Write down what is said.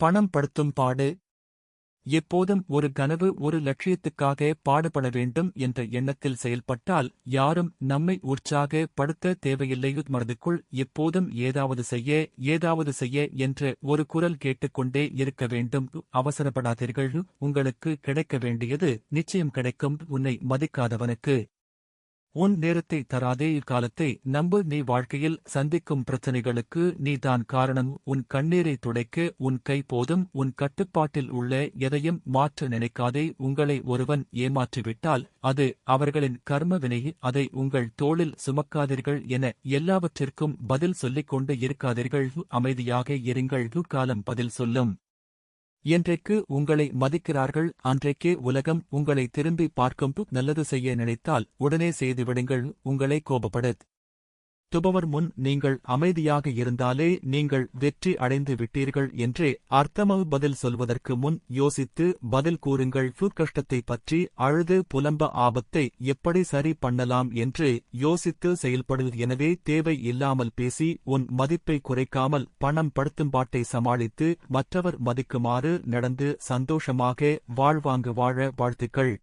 பணம் படுத்தும் பாடு. எப்போதும் ஒரு கனவு ஒரு லட்சியத்துக்காக பாடுபட வேண்டும் என்ற எண்ணத்தில் செயல்பட்டால் யாரும் நம்மை உற்சாக படுத்த தேவையில்லை. மனதுக்குள் எப்போதும் ஏதாவது செய்ய என்ற ஒரு குரல் கேட்டுக்கொண்டே இருக்க வேண்டும். அவசரப்படாதீர்கள். உங்களுக்கு கிடைக்க வேண்டியது நிச்சயம் கிடைக்கும். உன்னை மதிக்காதவனுக்கு உன் நேரத்தை தராதே. இக்காலத்தை நம்பு. நீ வாழ்க்கையில் சந்திக்கும் பிரச்சனைகளுக்கு நீதான் காரணம். உன் கண்ணீரை துடைக்க உன் கை போதும். உன் கட்டுப்பாட்டில் உள்ள எதையும் மாற்ற நினைக்காதே. உங்களை ஒருவன் ஏமாற்றிவிட்டால் அது அவர்களின் கர்ம வினை. அதை உங்கள் தோளில் சுமக்காதீர்கள். என எல்லாவற்றிற்கும் பதில் சொல்லிக் கொண்டு இருக்காதீர்கள். அமைதியாக இருங்கள். காலம் பதில் சொல்லும். என்றைக்கு உங்களை மதிக்கிறார்கள் அன்றைக்கே உலகம் உங்களை திரும்பி பார்க்கும். நல்லது செய்ய நினைத்தால் உடனே செய்துவிடுங்கள். உங்களை கோபப்படுத்துபவர் முன் நீங்கள் அமைதியாக இருந்தாலே நீங்கள் வெற்றி அடைந்து விட்டீர்கள் என்றே அர்த்தம். பதில் சொல்வதற்கு முன் யோசித்து பதில் கூறுங்கள். கஷ்டத்தை பற்றி அழுது புலம்ப ஆபத்தை எப்படி சரி பண்ணலாம் என்று யோசித்து செயல்படு. எனவே தேவை இல்லாமல் பேசி உன் மதிப்பை குறைக்காமல் பணம் படுத்தும் பாட்டை சமாளித்து மற்றவர் மதிக்குமாறு நடந்து சந்தோஷமாக வாழ வாழ்த்துக்கள்.